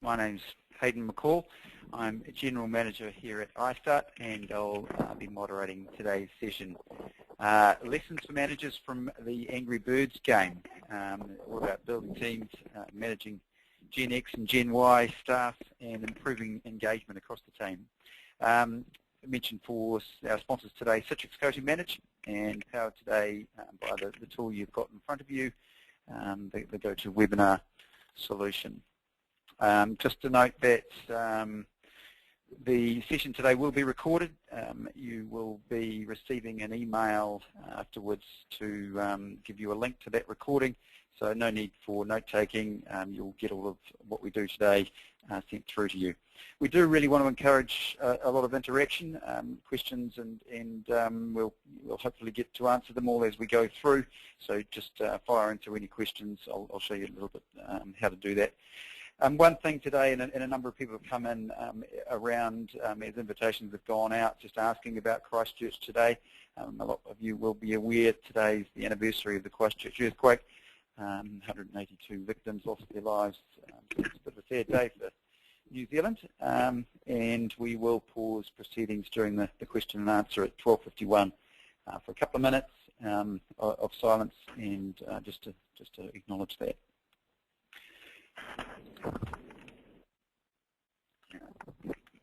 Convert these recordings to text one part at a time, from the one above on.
My name's Hayden McCall. I'm a General Manager here at iStart, and I'll be moderating today's session. Lessons for managers from the Angry Birds game. All about building teams, managing GenX and GenY staff, and improving engagement across the team. I mentioned for our sponsors today, Citrix Coaching Manage, and powered today by the tool you've got in front of you, the GoToWebinar solution. Just to note that the session today will be recorded. You will be receiving an email afterwards to give you a link to that recording, so no need for note-taking. You'll get all of what we do today sent through to you. We do really want to encourage a lot of interaction, questions, and we'll hopefully get to answer them all as we go through. So just fire into any questions. I'll show you a little bit how to do that. One thing today, and a number of people have come in around as invitations have gone out, just asking about Christchurch today. A lot of you will be aware today's the anniversary of the Christchurch earthquake. 182 victims lost their lives. It's a bit of a sad day for New Zealand, and we will pause proceedings during the question and answer at 12:51 for a couple of minutes of silence, and just to acknowledge that. Let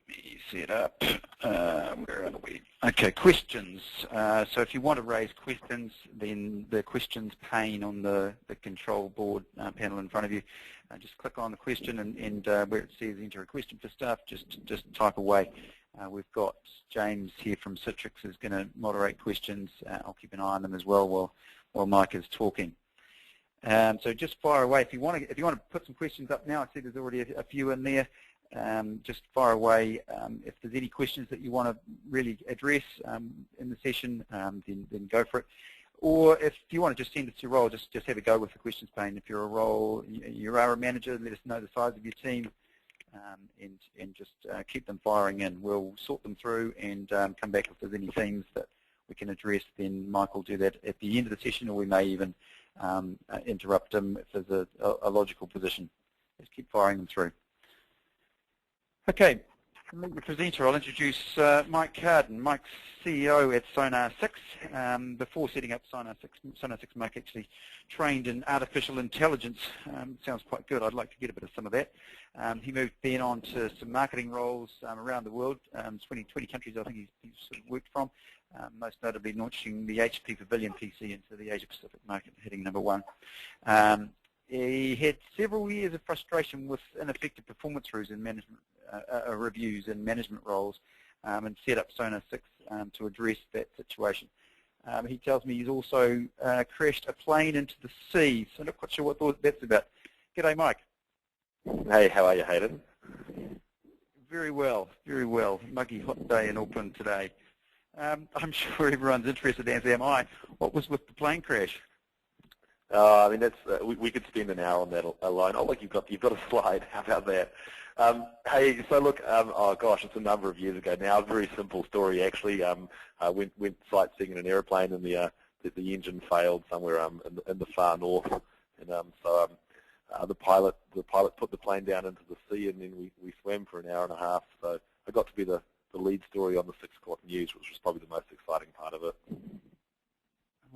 me set up. Where are we? Okay, questions. So if you want to raise questions, then the questions pane on the control board panel in front of you. Just click on the question, and where it says enter a question for staff, just type away. We've got James here from Citrix who's going to moderate questions. I'll keep an eye on them as well while Mike is talking. So just fire away if you want to put some questions up now. I see there's already a few in there. Just fire away if there's any questions that you want to really address in the session, then go for it. Or if you want to just send it to your role, just have a go with the questions pane. If you're a role, you are a manager, let us know the size of your team, and just keep them firing in. We'll sort them through and come back if there's any themes that we can address. Then Mike will do that at the end of the session, or we may even interrupt him if there's a logical position. Just keep firing them through. Okay, to meet the presenter, I'll introduce Mike Carden. Mike's CEO at Sonar 6. Before setting up Sonar 6, Mike actually trained in artificial intelligence. Sounds quite good. I'd like to get a bit of some of that. He moved then on to some marketing roles around the world, 20 countries I think he's sort of worked from. Most notably launching the HP Pavilion PC into the Asia Pacific market, hitting #1. He had several years of frustration with ineffective performance reviews and management roles, and set up Sonar 6 to address that situation. He tells me he's also crashed a plane into the sea, so I'm not quite sure what that's about. G'day, Mike. Hey, how are you, Hayden? Very well, very well. Muggy hot day in Auckland today. I'm sure everyone's interested, as am I. What was with the plane crash? I mean, that's we could spend an hour on that alone. Oh, look, you've got a slide. How about that? Hey, so look, oh gosh, it's a number of years ago now. A very simple story, actually. I went sightseeing in an aeroplane, and the engine failed somewhere in the far north, and so the pilot put the plane down into the sea, and then we swam for an hour and a half. So I got to be the lead story on the 6 o'clock news, which was probably the most exciting part of it.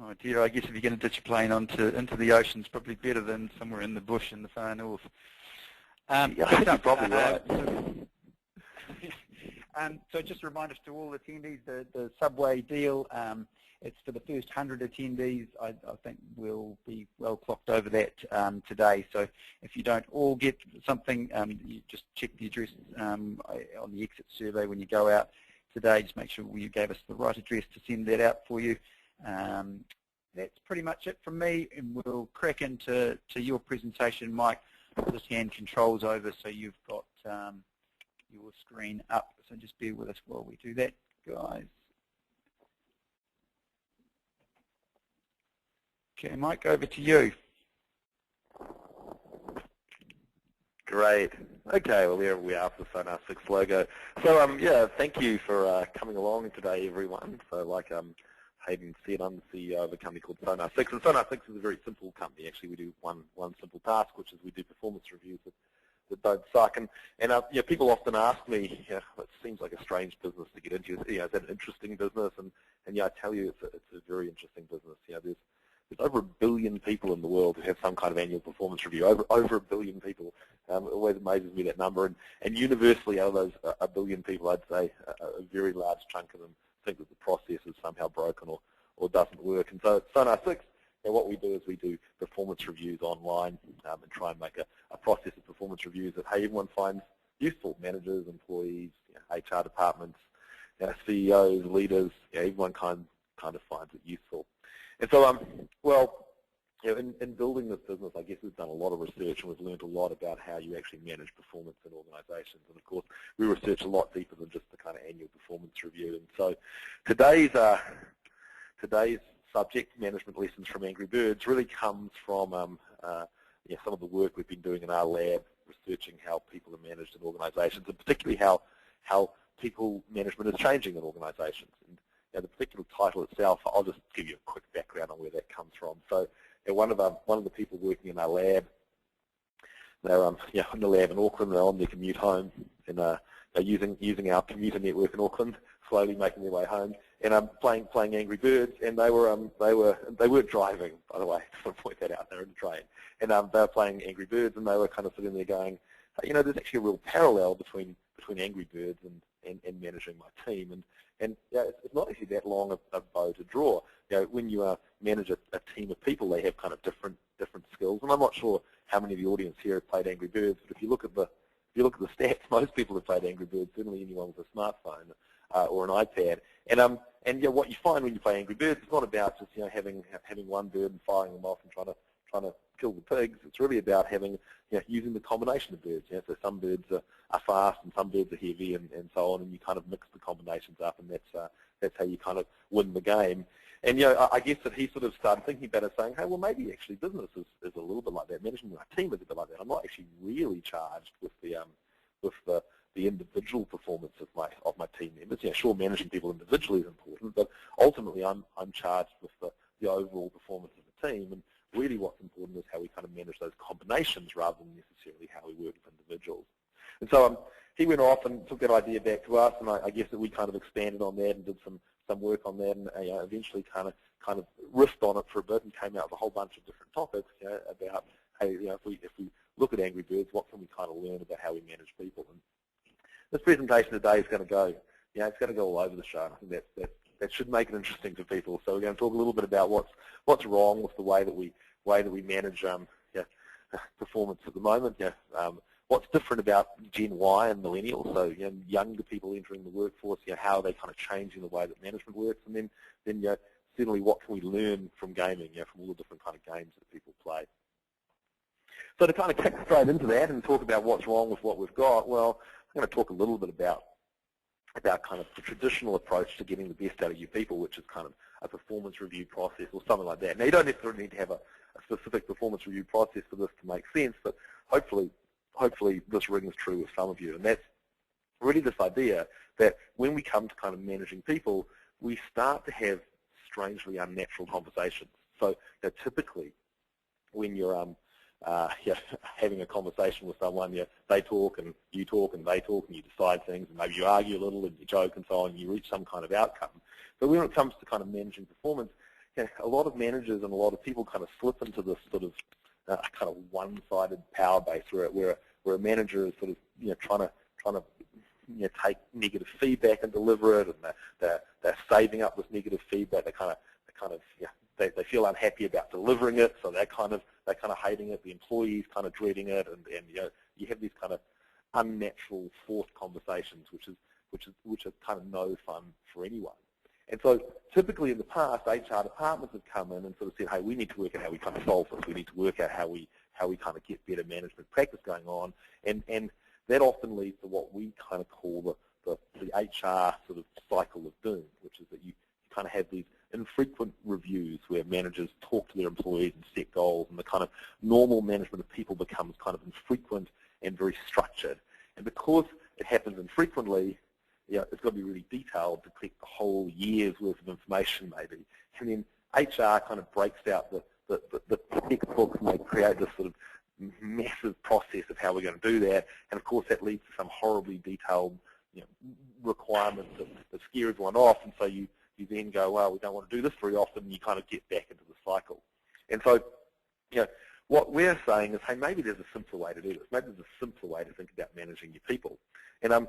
Oh dear, I guess if you're going to ditch a plane into the ocean, it's probably better than somewhere in the bush in the far north. Yeah, you're probably right. So just a reminder to all attendees, the Subway deal, it's for the first 100 attendees. I think we'll be well clocked over that today. So if you don't all get something, you just check the address on the exit survey when you go out today. Just make sure you gave us the right address to send that out for you. That's pretty much it from me, and we'll crack into your presentation, Mike. I'll just hand controls over so you've got your screen up. So just bear with us while we do that, guys. Okay, Mike, over to you. Great. Okay, well, there we are for the Sonar 6 logo. So, yeah, thank you for coming along today, everyone. So, like Hayden said, I'm the CEO of a company called Sonar 6, and Sonar 6 is a very simple company. Actually, we do one simple task, which is we do performance reviews that don't suck. And people often ask me, it seems like a strange business to get into. Is that an interesting business? And I tell you, it's a very interesting business. There's over 1 billion people in the world who have some kind of annual performance review. Over 1 billion people. It always amazes me, that number. And universally, out of those 1 billion people, I'd say a very large chunk of them think that the process is somehow broken or doesn't work. And so at Sonar 6, what we do is we do performance reviews online and try and make a process of performance reviews that, hey, everyone finds useful. Managers, employees, HR departments, CEOs, leaders, everyone kind of finds it useful. And so, in building this business, I guess we've done a lot of research and we've learned a lot about how you actually manage performance in organizations. And of course, we research a lot deeper than just the kind of annual performance review. And so today's subject, management lessons from Angry Birds, really comes from some of the work we've been doing in our lab, researching how people are managed in organizations, and particularly how people management is changing in organizations. And the particular title itself, I'll just give you a quick background on where that comes from. So one of the people working in our lab, they're in the lab in Auckland, they're on their commute home, and they're using our commuter network in Auckland, slowly making their way home, and playing Angry Birds, and they weren't driving, by the way, just want to point that out. They were in the train, and they were playing Angry Birds, and they were kind of sitting there going, there's actually a real parallel between Angry Birds and managing my team, and it's not actually that long a bow to draw. When you manage a team of people, they have kind of different skills, and I'm not sure how many of the audience here have played Angry Birds, but if you look at the stats, most people have played Angry Birds, certainly anyone with a smartphone or an iPad. And what you find when you play Angry Birds, it's not about just having one bird and firing them off and trying to kill the pigs. It's really about using the combination of birds. So some birds are fast and some birds are heavy and so on, and you kind of mix the combinations up, and that's how you kind of win the game. And I guess that he sort of started thinking about it, saying, hey, well, maybe actually business is a little bit like that. Management my team is a bit like that. I'm not actually really charged with the individual performance of my team members. Sure, managing people individually is important, but ultimately I'm charged with the overall performance of the team. And really, what's important is how we kind of manage those combinations rather than necessarily how we work with individuals. And so he went off and took that idea back to us, and I guess that we kind of expanded on that and did some work on that, and eventually kind of riffed on it for a bit and came out with a whole bunch of different topics about, hey, if we look at Angry Birds, what can we kind of learn about how we manage people? And this presentation today is going to go, it's going to go all over the show. I think that should make it interesting to people. So we're going to talk a little bit about what's wrong with the way that we manage performance at the moment. What's different about Gen Y and millennials, so younger people entering the workforce, how are they kind of changing the way that management works, and then certainly what can we learn from gaming, from all the different kind of games that people play. So to kind of kick straight into that and talk about what's wrong with what we've got, well, I'm going to talk a little bit about kind of the traditional approach to getting the best out of your people, which is kind of a performance review process or something like that. Now, you don't necessarily need to have a specific performance review process for this to make sense, but hopefully this rings true with some of you. And that's really this idea that when we come to kind of managing people, we start to have strangely unnatural conversations. So typically when you're having a conversation with someone, they talk and you talk and they talk and you decide things, and maybe you argue a little and you joke and so on, and you reach some kind of outcome. But when it comes to kind of managing performance, a lot of managers and a lot of people kind of slip into this sort of kind of one-sided power base where a manager is sort of trying to take negative feedback and deliver it, and they're saving up this negative feedback. They feel unhappy about delivering it, so they're kind of hating it. The employees kind of dreading it, and you have these kind of unnatural, forced conversations, which are kind of no fun for anyone. And so typically in the past, HR departments have come in and sort of said, hey, we need to work out how we kind of solve this. We need to work out how we kind of get better management practice going on. And that often leads to what we kind of call the HR sort of cycle of doom, which is that you kind of have these infrequent reviews where managers talk to their employees and set goals, and the kind of normal management of people becomes kind of infrequent and very structured. And because it happens infrequently, it's got to be really detailed to collect the whole year's worth of information maybe. And then HR kind of breaks out the textbooks, and they create this sort of massive process of how we're going to do that, and of course that leads to some horribly detailed requirements that scare everyone off, and so you then go, well, we don't want to do this very often, and you kind of get back into the cycle. And so, what we're saying is, hey, maybe there's a simpler way to do this. Maybe there's a simpler way to think about managing your people. And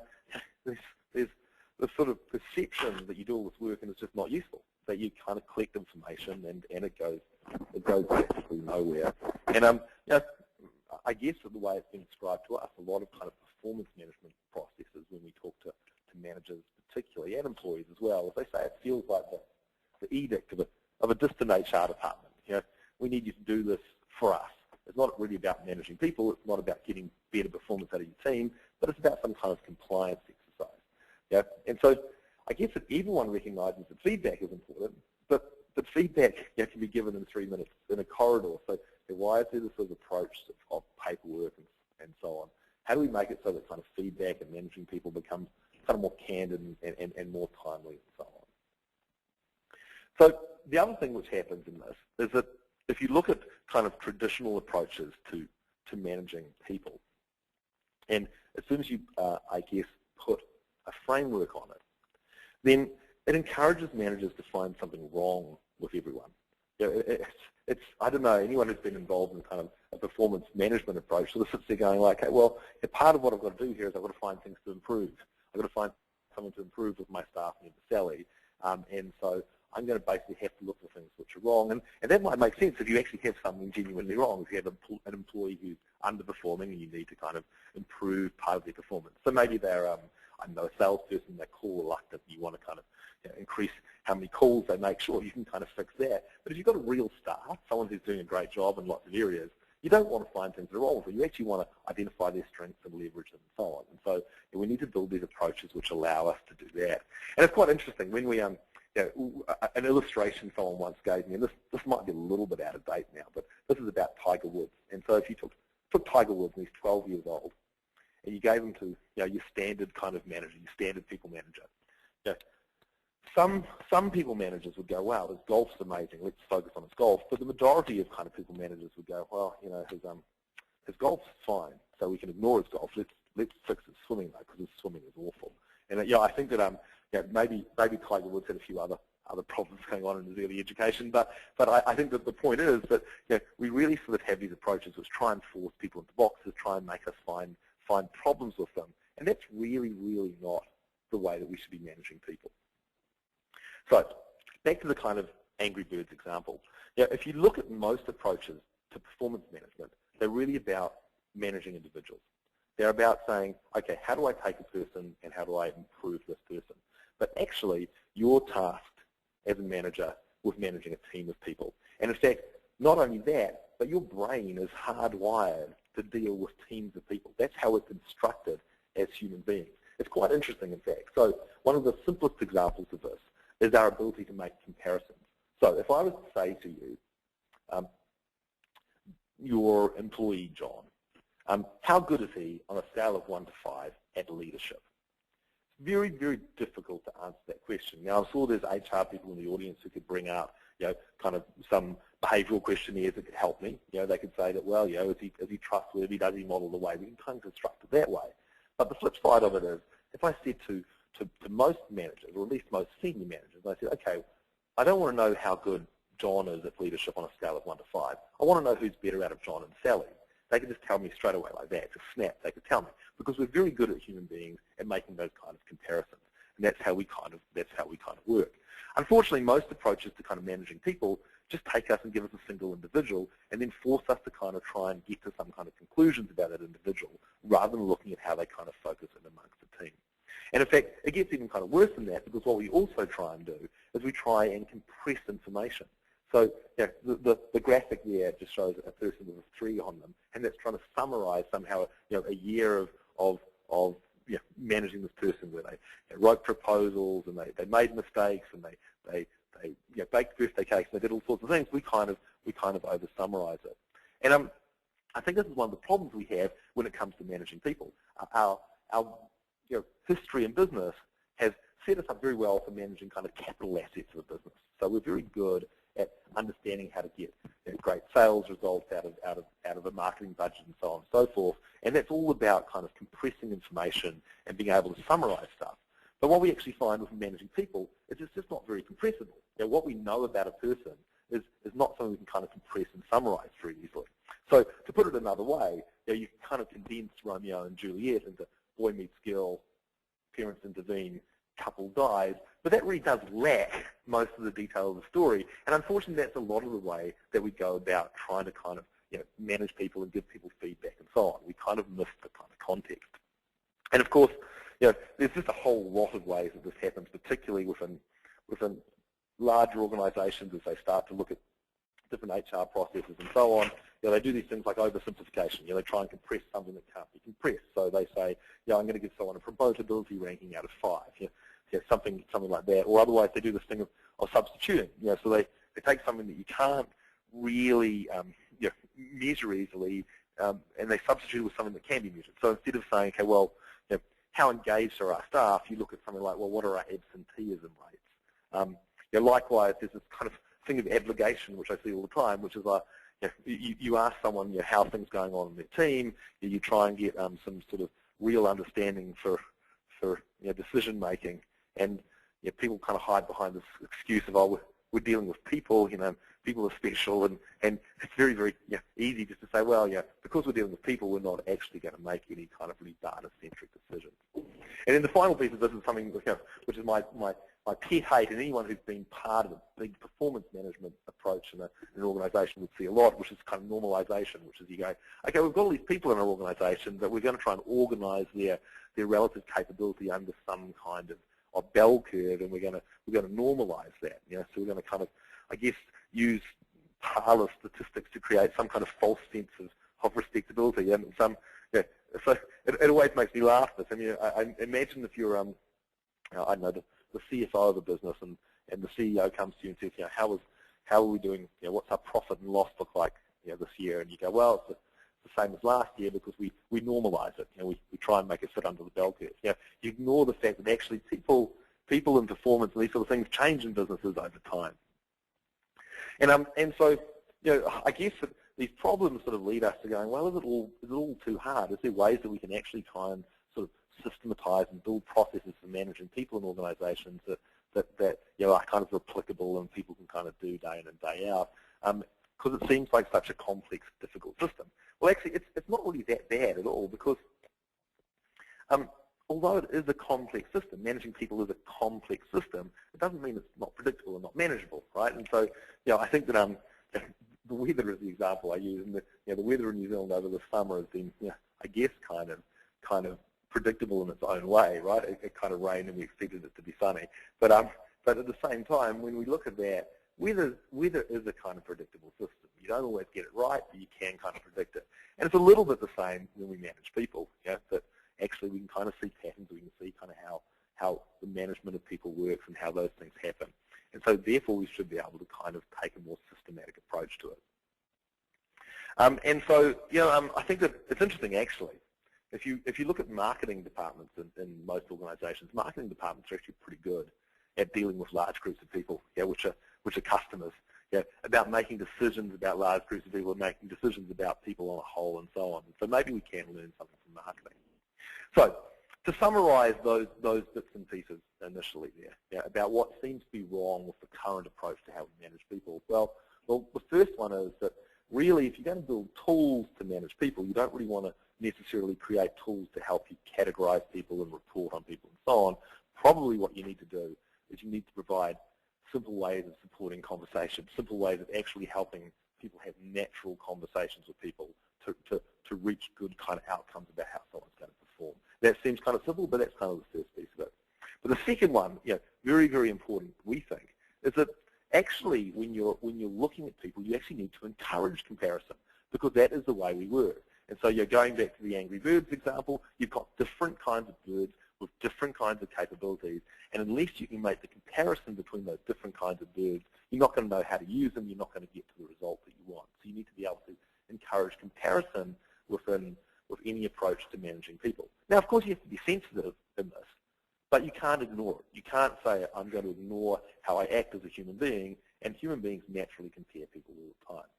there's this sort of perception that you do all this work and it's just not useful, that you kind of collect information and it goes basically nowhere. And I guess the way it's been described to us, a lot of kind of performance management processes when we talk to managers particularly, and employees as well, as they say, it feels like the edict of a distant HR department. We need you to do this for us. It's not really about managing people, it's not about getting better performance out of your team, but it's about some kind of compliance exercise. And so I guess that everyone recognizes that feedback is important, but feedback can be given in 3 minutes in a corridor. So why is there this sort of approach of paperwork and so on? How do we make it so that kind of feedback and managing people becomes kind of more candid and more timely and so on? So the other thing which happens in this is that if you look at kind of traditional approaches to managing people, and as soon as you, I guess, put a framework on it, then it encourages managers to find something wrong with everyone. It's I don't know, anyone who's been involved in kind of a performance management approach sort of sits there going like, okay, well, part of what I've got to do here is I've got to find things to improve. I've got to find someone to improve with my staff and the Sally, and so I'm going to basically have to look for things which are wrong. And that might make sense if you actually have something genuinely wrong, if you have an employee who's underperforming and you need to kind of improve part of their performance. So maybe they're, I don't know, a salesperson, they're call reluctant, you want to kind of increase how many calls they make, sure, you can kind of fix that. But if you've got a real staff, someone who's doing a great job in lots of areas, you don't want to find things that are wrong with them. You actually want to identify their strengths and leverage them and so on. And so we need to build these approaches which allow us to do that. And it's quite interesting when we an illustration someone once gave me, and this might be a little bit out of date now, but this is about Tiger Woods. And so if you took Tiger Woods and he's 12 years old, and you gave him to your standard kind of manager, your standard people manager, some people managers would go, wow, his golf's amazing, let's focus on his golf. But the majority of kind of people managers would go, well, his golf's fine, so we can ignore his golf. Let's fix his swimming though, because his swimming is awful. And I think that maybe Tiger Woods had a few other problems going on in his early education, but I think that the point is that we really sort of have these approaches which try and force people into boxes, try and make us find problems with them, and that's really, really not the way that we should be managing people. So back to the kind of Angry Birds example. If you look at most approaches to performance management, they're really about managing individuals. They're about saying, okay, how do I take a person and how do I improve this person? But actually, you're tasked as a manager with managing a team of people. And in fact, not only that, but your brain is hardwired to deal with teams of people. That's how we're constructed as human beings. It's quite interesting, in fact. So one of the simplest examples of this is our ability to make comparisons. So if I was to say to you, your employee, John, how good is he on a scale of 1 to 5 at leadership? It's very, very difficult to answer that question. Now, I'm sure there's HR people in the audience who could bring out, kind of some behavioural questionnaires that could help me. They could say that, well, is he trustworthy? Does he model the way? We can kind of construct it that way. But the flip side of it is, if I said to most managers, or at least most senior managers, I said, okay, I don't want to know how good John is at leadership on a scale of 1 to 5. I want to know who's better out of John and Sally. They could just tell me straight away like that, just snap, they could tell me. Because we're very good at human beings at making those kind of comparisons. And that's how we kind of work. Unfortunately, most approaches to kind of managing people just take us and give us a single individual and then force us to kind of try and get to some kind of conclusions about that individual rather than looking at how they kind of focus in amongst the team. And in fact, it gets even kind of worse than that, because what we also try and do is we try and compress information. So the graphic there just shows a person with a 3 on them, and that's trying to summarize somehow a year of managing this person where they wrote proposals and they made mistakes and they baked birthday cakes and they did all sorts of things. We kind of over summarize it. And I think this is one of the problems we have when it comes to managing people. Our history in business has set us up very well for managing kind of capital assets of a business. So we're very good at understanding how to get great sales results out of a marketing budget and so on and so forth. And that's all about kind of compressing information and being able to summarize stuff. But what we actually find with managing people is it's just not very compressible. What we know about a person is not something we can kind of compress and summarize very easily. So to put it another way, you kind of condense Romeo and Juliet into boy meets girl, parents intervene, couple dies, but that really does lack most of the detail of the story. And unfortunately, that's a lot of the way that we go about trying to kind of manage people and give people feedback and so on. We kind of miss the kind of context. And of course, there's just a whole lot of ways that this happens, particularly within larger organizations as they start to look at different HR processes and so on. They do these things like oversimplification. They try and compress something that can't be compressed. So they say, I'm going to give someone a promotability ranking out of 5, something like that. Or otherwise, they do this thing of substituting. So they take something that you can't really measure easily, and they substitute with something that can be measured. So instead of saying, okay, well, how engaged are our staff, you look at something like, well, what are our absenteeism rates? Likewise, there's this kind of thing of obligation, which I see all the time, which is like, you ask someone how things going on in their team, you try and get some sort of real understanding for decision making, and people kind of hide behind this excuse of, oh, we're dealing with people, people are special, and it's very, very easy just to say, well, because we're dealing with people, we're not actually going to make any kind of really data-centric decisions. And then the final piece of this is something which is my pet hate, and anyone who's been part of a big performance management approach in an organization would see a lot, which is kind of normalization, which is you go, okay, we've got all these people in our organization, but we're going to try and organize their relative capability under some kind of bell curve, and we're going to normalize that. So we're going to kind of, I guess, use parlor statistics to create some kind of false sense of respectability. And so it always makes me laugh. This. I imagine if you're, I don't know, the CFO of a business, and the CEO comes to you and says, how are we doing? What's our profit and loss look like this year? And you go, well, it's the same as last year because we normalize it. We try and make it fit under the bell curve. You ignore the fact that actually people in performance and these sort of things change in businesses over time. And so I guess that these problems sort of lead us to going, well, is it all too hard? Is there ways that we can actually try and sort of systematize and build processes for managing people in organizations that are kind of replicable and people can kind of do day in and day out? Because it seems like such a complex, difficult system. Well, actually, it's not really that bad at all, because although it is a complex system, managing people is a complex system, it doesn't mean it's not predictable and not manageable, right? And so, I think that the weather is the example I use, and the weather in New Zealand over the summer has been, I guess, kind of predictable in its own way, right? It kind of rained and we expected it to be sunny, but at the same time, when we look at that, weather is a kind of predictable system. You don't always get it right, but you can kind of predict it. And it's a little bit the same when we manage people, that actually we can kind of see patterns, we can see kind of how the management of people works and how those things happen. And so therefore we should be able to kind of take a more systematic approach to it. And so, I think that it's interesting actually. If you look at marketing departments in most organizations, marketing departments are actually pretty good at dealing with large groups of people, which are customers, about making decisions about large groups of people and making decisions about people on a whole and so on. So maybe we can learn something from marketing. So to summarize those bits and pieces initially there, about what seems to be wrong with the current approach to how we manage people, well, the first one is that really if you're going to build tools to manage people, you don't really want to necessarily create tools to help you categorize people and report on people and so on. Probably what you need to do is you need to provide simple ways of supporting conversation, simple ways of actually helping people have natural conversations with people to reach good kind of outcomes about how someone's going to perform. That seems kind of simple, but that's kind of the first piece of it. But the second one, very, very important, we think, is that actually when you're looking at people, you actually need to encourage comparison, because that is the way we work. And so you're going back to the Angry Birds example, you've got different kinds of birds with different kinds of capabilities, and unless you can make the comparison between those different kinds of birds, you're not going to know how to use them, you're not going to get to the result that you want. So you need to be able to encourage comparison with any approach to managing people. Now, of course, you have to be sensitive in this, but you can't ignore it. You can't say, I'm going to ignore how I act as a human being And human beings naturally compare people all the time.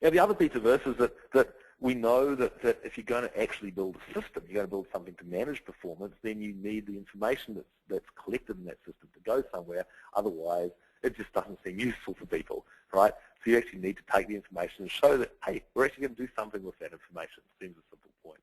Now, the other piece of this is that we know that if you're going to actually build a system, you're going to build something to manage performance, then you need the information that's collected in that system to go somewhere. Otherwise, it just doesn't seem useful to people, right? So you actually need to take the information and show that, hey, we're actually going to do something with that information. It seems a simple point.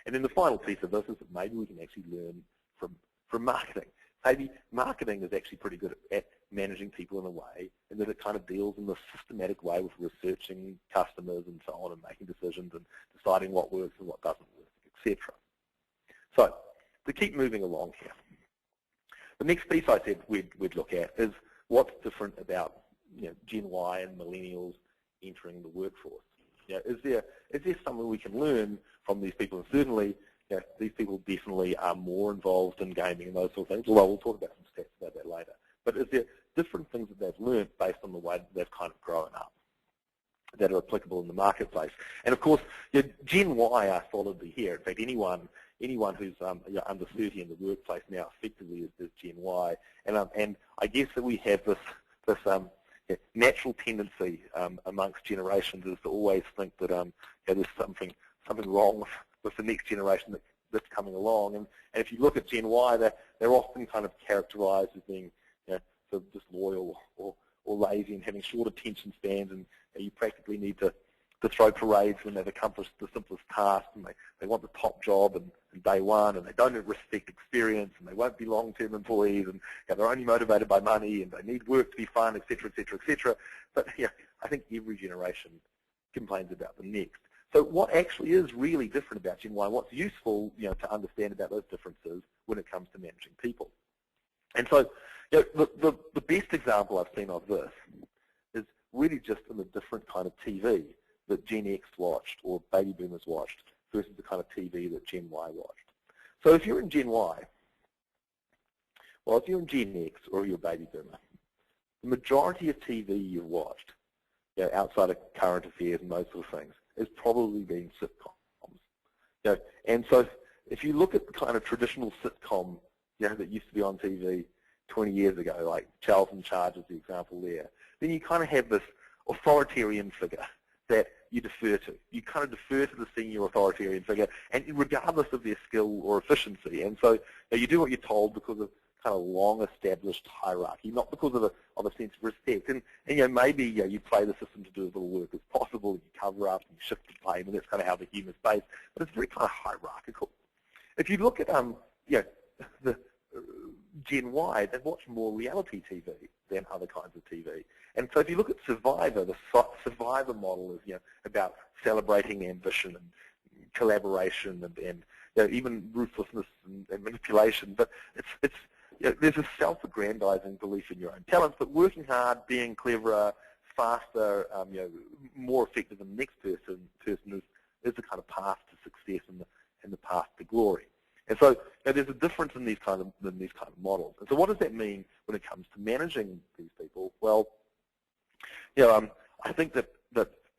And then the final piece of this is that maybe we can actually learn from marketing. Maybe marketing is actually pretty good at managing people in a way, and that it kind of deals in a systematic way with researching customers and so on, and making decisions and deciding what works and what doesn't work, etc. So to keep moving along here, the next piece I said we'd look at is what's different about Gen Y and millennials entering the workforce. Is there something we can learn from these people? And certainly, these people definitely are more involved in gaming and those sort of things, although we'll talk about some stats about that later. But is there different things that they've learned based on the way that they've kind of grown up that are applicable in the marketplace? And of course, Gen Y are solidly here. In fact, anyone who's under 30 in the workplace now effectively is Gen Y. And I guess that we have this natural tendency amongst generations is to always think that there's something wrong with the next generation that's coming along. And if you look at Gen Y, they're often kind of characterized as being sort of disloyal or lazy and having short attention spans, and you practically need to throw parades when they've accomplished the simplest task, and they want the top job and day one, and they don't respect experience, and they won't be long-term employees, and they're only motivated by money, and they need work to be fun, etc., etc., etc. But I think every generation complains about the next. So what actually is really different about Gen Y, what's useful to understand about those differences when it comes to managing people? And so the best example I've seen of this is really just in the different kind of TV that Gen X watched or baby boomers watched versus the kind of TV that Gen Y watched. So if you're in Gen Y, well, if you're in Gen X or you're a baby boomer, the majority of TV you've watched, outside of current affairs and those sort of things, is probably being sitcoms. And so if you look at the kind of traditional sitcom that used to be on TV 20 years ago, like Charles in Charge is the example there, then you kind of have this authoritarian figure that you defer to. You kind of defer to the senior authoritarian figure, and regardless of their skill or efficiency. And so you do what you're told because of kind of long-established hierarchy, not because of a sense of respect. And maybe you play the system to do as little work as possible, and you cover up and you shift the blame, and that's kind of how the humour's based. But it's very kind of hierarchical. If you look at the Gen Y, they watch more reality TV than other kinds of TV. And so if you look at Survivor, the Survivor model is about celebrating ambition and collaboration and even ruthlessness and manipulation. But there's a self-aggrandizing belief in your own talents, but working hard, being cleverer, faster, more effective than the next person is the kind of path to success and the path to glory. And so there's a difference in these kind of models. And so what does that mean when it comes to managing these people? Well, I think that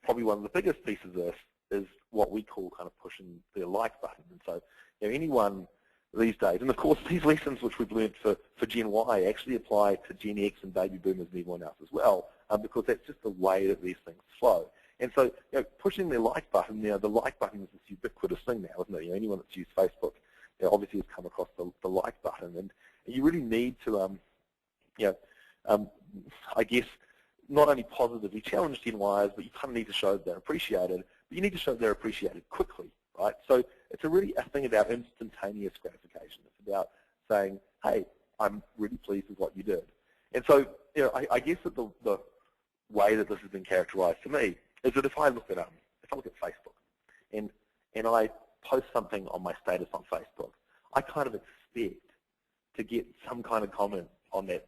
probably one of the biggest pieces of this is what we call kind of pushing the like button. And so anyone these days, and of course these lessons which we've learned for Gen Y actually apply to Gen X and baby boomers and everyone else as well, because that's just the way that these things flow. And so pushing the like button, the like button is this ubiquitous thing now, isn't it? Anyone that's used Facebook obviously has come across the like button, and you really need to, I guess, not only positively challenge Gen Ys, but you kind of need to show that they're appreciated, but you need to show that they're appreciated quickly, right? So it's really a thing about instantaneous gratification. It's about saying, hey, I'm really pleased with what you did. And so, I guess that the way that this has been characterized to me is that if I look at Facebook and I post something on my status on Facebook, I kind of expect to get some kind of comment on that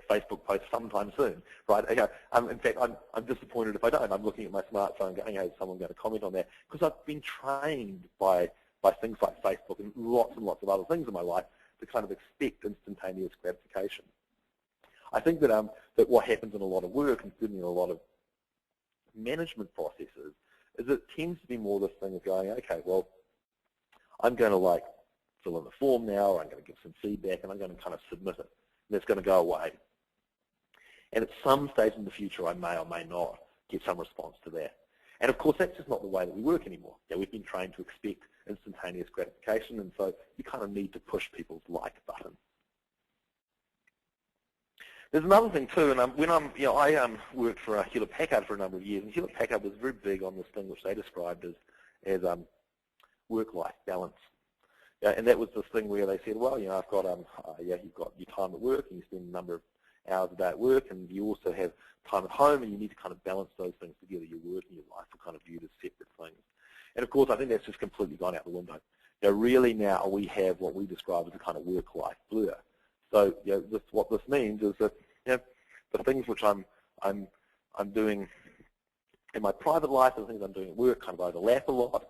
Facebook post sometime soon, right? In fact, I'm disappointed if I don't. I'm looking at my smartphone going, hey, is someone going to comment on that? Because I've been trained by things like Facebook and lots of other things in my life to kind of expect instantaneous gratification. I think that what happens in a lot of work, and certainly in a lot of management processes, is it tends to be more this thing of going, okay, well, I'm going to fill in the form now, or I'm going to give some feedback, and I'm going to kind of submit it, and it's going to go away. And at some stage in the future, I may or may not get some response to that. And of course, that's just not the way that we work anymore. We've been trained to expect instantaneous gratification, and so you kind of need to push people's like button. There's another thing too, and I worked for Hewlett-Packard for a number of years, and Hewlett-Packard was very big on this thing which they described as work-life balance. And that was this thing where they said, well, I've got you've got your time at work, and you spend a number of hours a day at work, and you also have time at home, and you need to kind of balance those things together. Your work and your life are kind of viewed as separate things. And of course, I think that's just completely gone out the window. Really now we have what we describe as a kind of work-life blur. So what this means is that the things which I'm doing in my private life and the things I'm doing at work kind of overlap a lot.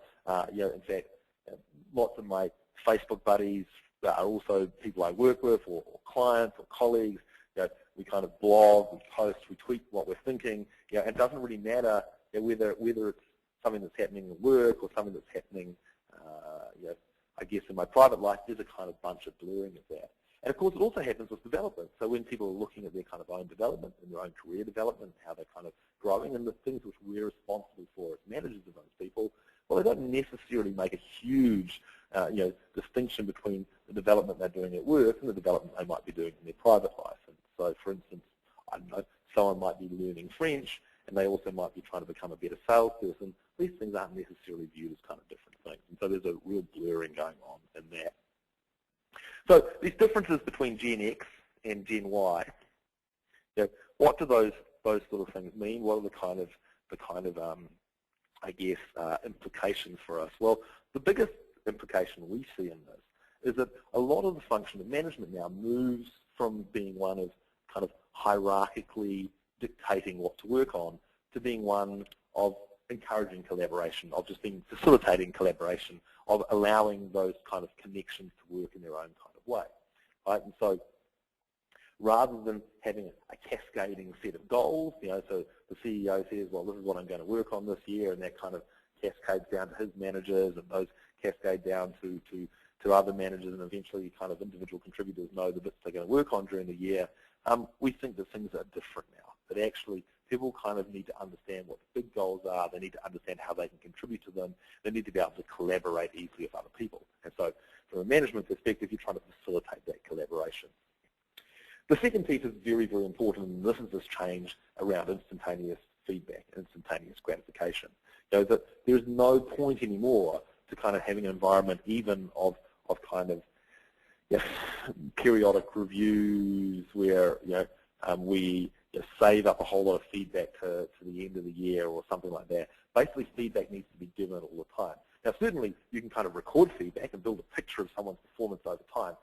In fact, lots of my Facebook buddies are also people I work with, or clients or colleagues. We kind of blog, we post, we tweet what we're thinking. It doesn't really matter whether it's something that's happening at work or something that's happening, I guess in my private life. There's a kind of bunch of blurring of that. And of course, it also happens with development. So when people are looking at their kind of own development and their own career development, how they're kind of growing, and the things which we're responsible for as managers of those people, well, they don't necessarily make a huge distinction between the development they're doing at work and the development they might be doing in their private life. And so, for instance, I don't know, someone might be learning French, and they also might be trying to become a better salesperson. These things aren't necessarily viewed as kind of different things. And so there's a real blurring going on in that. So these differences between GenX and GenY, what do those sort of things mean? What are the kind of I guess implications for us? Well, the biggest implication we see in this is that a lot of the function of management now moves from being one of kind of hierarchically dictating what to work on to being one of encouraging collaboration, of just being facilitating collaboration, of allowing those kind of connections to work in their own kind of way, right? And so rather than having a cascading set of goals, so the CEO says, well, this is what I'm going to work on this year, and that kind of cascades down to his managers, and those cascade down to other managers, and eventually kind of individual contributors know the bits they're going to work on during the year. We think that things are different now, that actually people kind of need to understand what the big goals are. They need to understand how they can contribute to them. They need to be able to collaborate easily with other people. And so from a management perspective, you're trying to facilitate that collaboration. The second piece is very, very important, and this is this change around instantaneous feedback, instantaneous gratification. That there's no point anymore to kind of having an environment even of kind of periodic reviews where we save up a whole lot of feedback to the end of the year or something like that. Basically, feedback needs to be given all the time. Now, certainly, you can kind of record feedback and build a picture of someone's performance over time.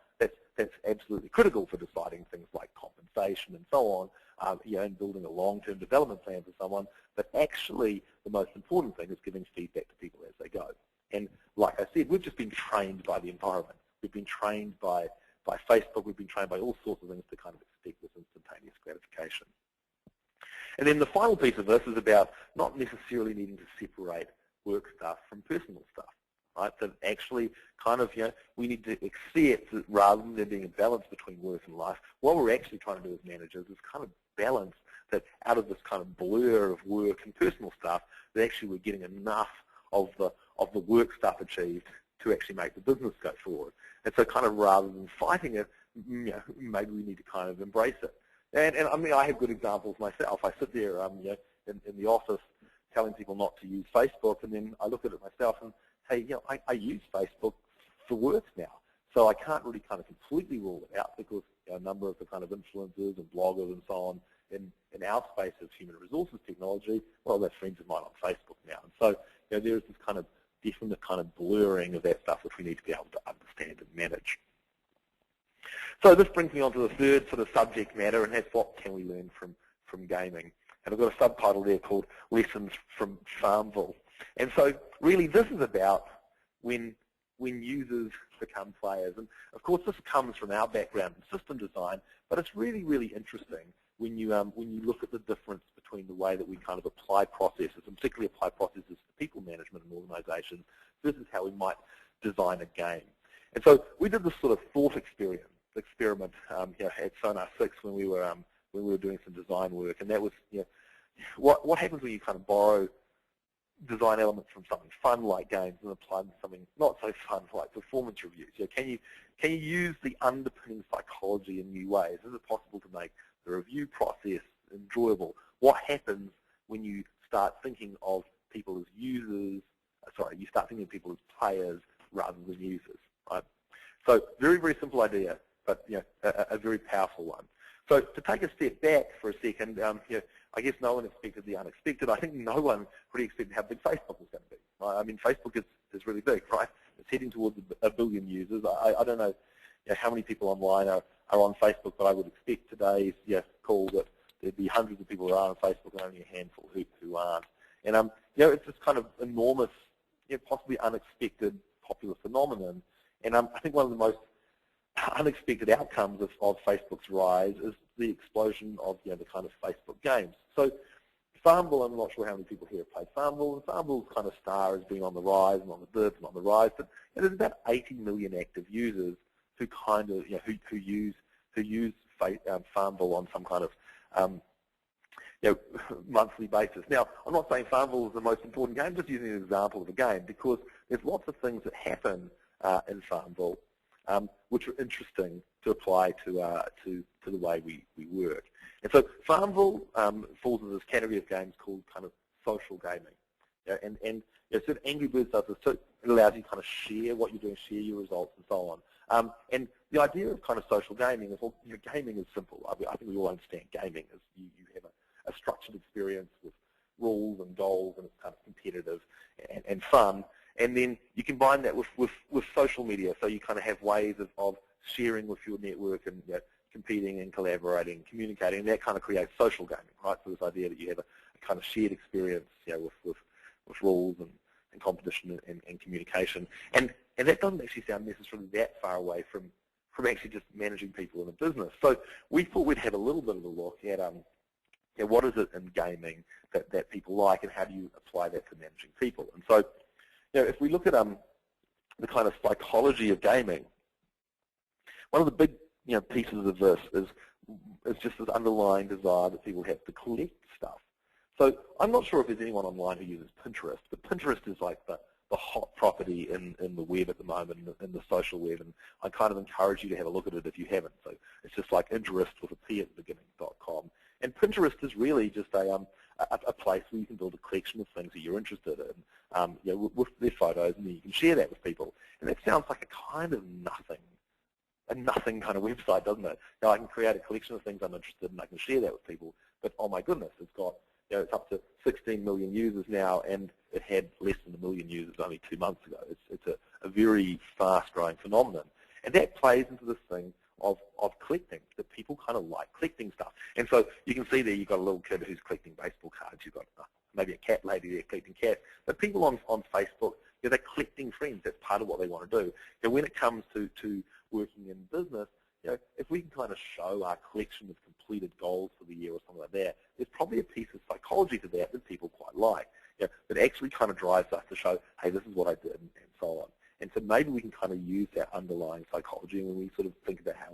That's absolutely critical for deciding things like compensation and so on, and building a long-term development plan for someone. But actually, the most important thing is giving feedback to people as they go. And like I said, we've just been trained by the environment. We've been trained by Facebook. We've been trained by all sorts of things to kind of expect this instantaneous gratification. And then the final piece of this is about not necessarily needing to separate work stuff from personal stuff, right? So actually kind of, we need to accept that rather than there being a balance between work and life, what we're actually trying to do as managers is kind of balance that out of this kind of blur of work and personal stuff, that actually we're getting enough of the work stuff achieved to actually make the business go forward. And so kind of rather than fighting it, maybe we need to kind of embrace it. And I mean, I have good examples myself. I sit there in the office telling people not to use Facebook, and then I look at it myself and, hey, I use Facebook for work now. So I can't really kind of completely rule it out because a number of the kind of influencers and bloggers and so on in our space of human resources technology, well, they're friends of mine on Facebook now. And so there's this kind of definite kind of blurring of that stuff which we need to be able to understand and manage. So this brings me on to the third sort of subject matter, and that's what can we learn from gaming. And I've got a subtitle there called Lessons from Farmville. And so really this is about when users become players. And of course this comes from our background in system design, but it's really, really interesting when you look at the difference between the way that we kind of apply processes, and particularly apply processes to people management and organizations, versus how we might design a game. And so we did this sort of thought experiment at Sonar 6 when we were when we were doing some design work, and that was, what happens when you kind of borrow design elements from something fun like games and apply them to something not so fun like performance reviews? Can you use the underpinning psychology in new ways? Is it possible to make the review process enjoyable? What happens when you start thinking of people as users? You start thinking of people as players rather than users, right? So very, very simple idea, but a very powerful one. So to take a step back for a second, I guess no one expected the unexpected. I think no one really expected how big Facebook was going to be. Right? I mean, Facebook is really big, right? It's heading towards a billion users. I don't know, how many people online are on Facebook, but I would expect today's call that there'd be hundreds of people who are on Facebook and only a handful who aren't. And it's this kind of enormous, possibly unexpected popular phenomenon. And I think one of the most unexpected outcomes of Facebook's rise is the explosion of the kind of Facebook games. So Farmville, I'm not sure how many people here have played Farmville, and Farmville's kind of star as being on the rise and on the dirt and on the rise, but there's about 80 million active users who kind of who use Farmville on some kind of monthly basis. Now, I'm not saying Farmville is the most important game, just using an example of a game, because there's lots of things that happen in Farmville which are interesting to apply to the way we work. And so Farmville falls into this category of games called kind of social gaming. And sort of Angry Birds does this, so it allows you to kind of share what you're doing, share your results, and so on. And the idea of kind of social gaming is, well, gaming is simple. I think we all understand gaming is you have a structured experience with rules and goals, and it's kind of competitive and fun. And then you combine that with social media, so you kind of have ways of sharing with your network and competing and collaborating, communicating, and that kind of creates social gaming, right? So this idea that you have a kind of shared experience, with rules and competition and communication, and that doesn't actually sound necessarily that far away from actually just managing people in a business. So we thought we'd have a little bit of a look at what is it in gaming that people like, and how do you apply that to managing people? And so, if we look at the kind of psychology of gaming, one of the big pieces of this is just this underlying desire that people have to collect stuff. So I'm not sure if there's anyone online who uses Pinterest, but Pinterest is like the hot property in the web at the moment, in the social web, and I kind of encourage you to have a look at it if you haven't. So it's just like interest with a P at the beginning.com. And Pinterest is really just a place where you can build a collection of things that you're interested in, with their photos, and then you can share that with people. And that sounds like a kind of nothing kind of website, doesn't it? Now I can create a collection of things I'm interested in, and I can share that with people. But oh my goodness, it's got it's up to 16 million users now, and it had less than 1 million users only 2 months ago. It's a very fast-growing phenomenon, and that plays into this thing of collecting, that people kind of like collecting stuff. And so you can see there you've got a little kid who's collecting baseball cards, you've got maybe a cat lady there collecting cats, but people on Facebook, they're collecting friends. That's part of what they want to do. When it comes to working in business, if we can kind of show our collection of completed goals for the year or something like that, there's probably a piece of psychology to that people quite like, that actually kind of drives us to show, hey, this is what I did, and so on. And so maybe we can kind of use that underlying psychology when we sort of think about how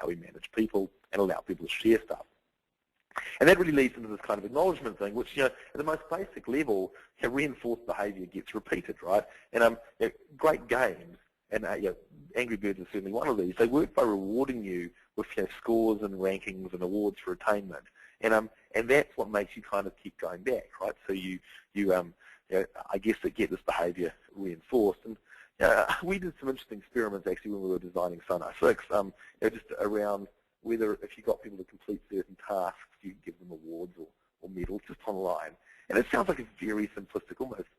we manage people and allow people to share stuff. And that really leads into this kind of acknowledgement thing, which, at the most basic level, reinforced behavior gets repeated, right? And great games, and Angry Birds is certainly one of these, they work by rewarding you with scores and rankings and awards for attainment. And that's what makes you kind of keep going back, right? So I guess that get this behavior reinforced. And we did some interesting experiments actually when we were designing Sonar 6, just around whether if you got people to complete certain tasks, you could give them awards or medals just online. And it sounds like a very simplistic, almost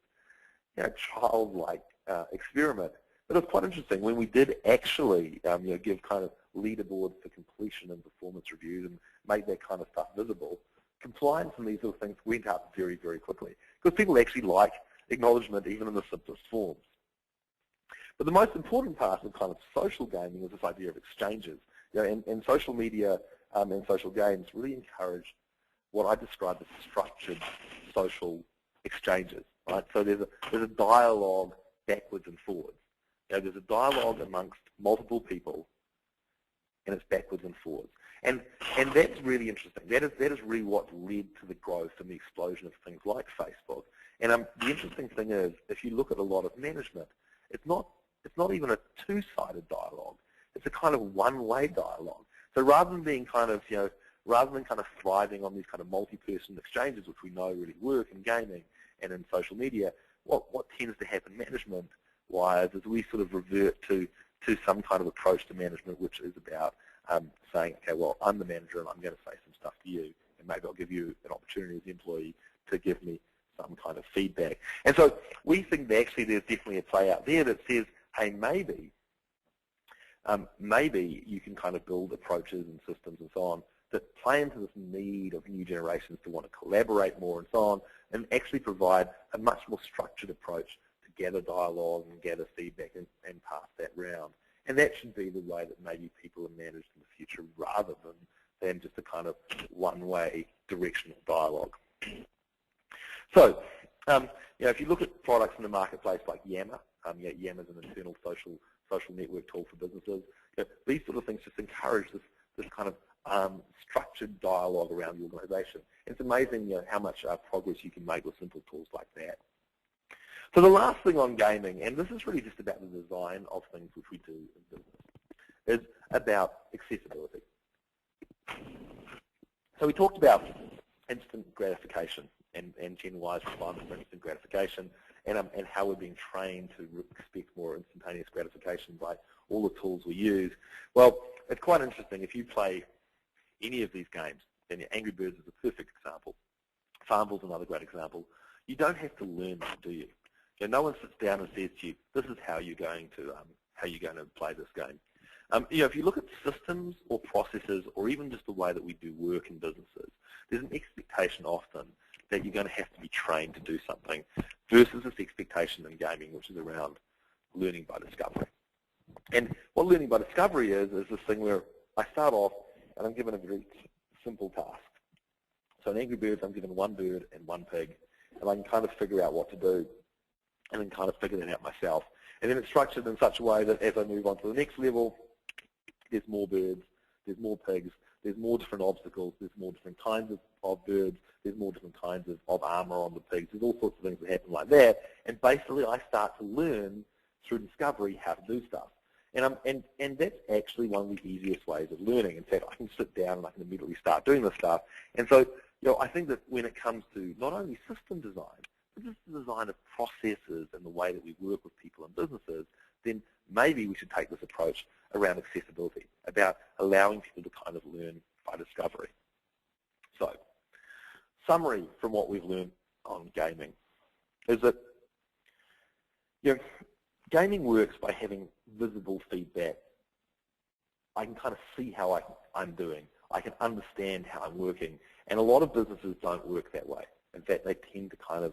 childlike experiment. But it was quite interesting when we did actually give kind of leaderboards for completion and performance reviews and make that kind of stuff visible. Compliance and these sort of things went up very, very quickly because people actually like acknowledgement even in the simplest forms. But the most important part of kind of social gaming is this idea of exchanges. And social media and social games really encourage what I describe as structured social exchanges. Right? So there's a dialogue backwards and forwards. There's a dialogue amongst multiple people, and it's backwards and forwards. And that's really interesting. That is really what led to the growth and the explosion of things like Facebook. And the interesting thing is, if you look at a lot of management, it's not even a two-sided dialogue. It's a kind of one-way dialogue. So rather than being kind of, rather than kind of thriving on these kind of multi-person exchanges, which we know really work in gaming and in social media, what tends to happen management-wise is we sort of revert to some kind of approach to management, which is about saying, okay, well, I'm the manager and I'm going to say some stuff to you, and maybe I'll give you an opportunity as the employee to give me some kind of feedback. And so we think that actually there's definitely a play out there that says, hey, maybe you can kind of build approaches and systems and so on that play into this need of new generations to want to collaborate more and so on, and actually provide a much more structured approach to gather dialogue and gather feedback and pass that round. And that should be the way that maybe people are managed in the future rather than just a kind of one-way directional dialogue. So, if you look at products in the marketplace like Yammer, Yammer is an internal social network tool for businesses. These sort of things just encourage this kind of structured dialogue around the organization. It's amazing how much progress you can make with simple tools like that. So the last thing on gaming, and this is really just about the design of things which we do in business, is about accessibility. So we talked about instant gratification and GenY's requirement for instant gratification, and how we're being trained to expect more instantaneous gratification by all the tools we use. Well, it's quite interesting. If you play any of these games, and Angry Birds is a perfect example, Farmville's another great example, you don't have to learn that, do you? No one sits down and says to you, this is how you're going to play this game. If you look at systems or processes or even just the way that we do work in businesses, there's an expectation often that you're going to have to be trained to do something versus this expectation in gaming, which is around learning by discovery. And what learning by discovery is this thing where I start off and I'm given a very simple task. So in Angry Birds, I'm given one bird and one pig, and I can kind of figure out what to do and then kind of figure that out myself. And then it's structured in such a way that as I move on to the next level, there's more birds, there's more pigs, there's more different obstacles, there's more different kinds of birds, there's more different kinds of armor on the pigs, there's all sorts of things that happen like that, and basically I start to learn through discovery how to do stuff. And that's actually one of the easiest ways of learning. In fact, I can sit down and I can immediately start doing this stuff. And so, I think that when it comes to not only system design, but just the design of processes and the way that we work with people and businesses, then maybe we should take this approach around accessibility, about allowing people to kind of learn by discovery. So, summary from what we've learned on gaming is that gaming works by having visible feedback. I can kind of see how I'm doing. I can understand how I'm working. And a lot of businesses don't work that way. In fact, they tend to kind of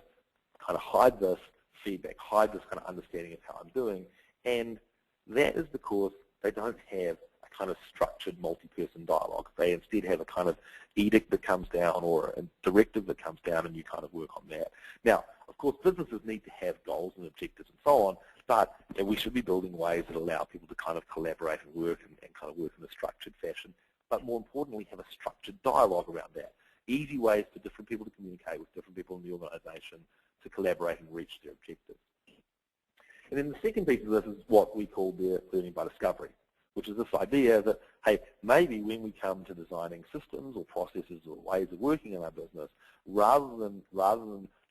hide this feedback, hide this kind of understanding of how I'm doing. And that is because they don't have a kind of structured multi-person dialogue. They instead have a kind of edict that comes down or a directive that comes down, and you kind of work on that. Now, of course, businesses need to have goals and objectives and so on, but we should be building ways that allow people to kind of collaborate and work and kind of work in a structured fashion. But more importantly, have a structured dialogue around that. Easy ways for different people to communicate with different people in the organization to collaborate and reach their objectives. And then the second piece of this is what we call the learning by discovery, which is this idea that, hey, maybe when we come to designing systems or processes or ways of working in our business, rather than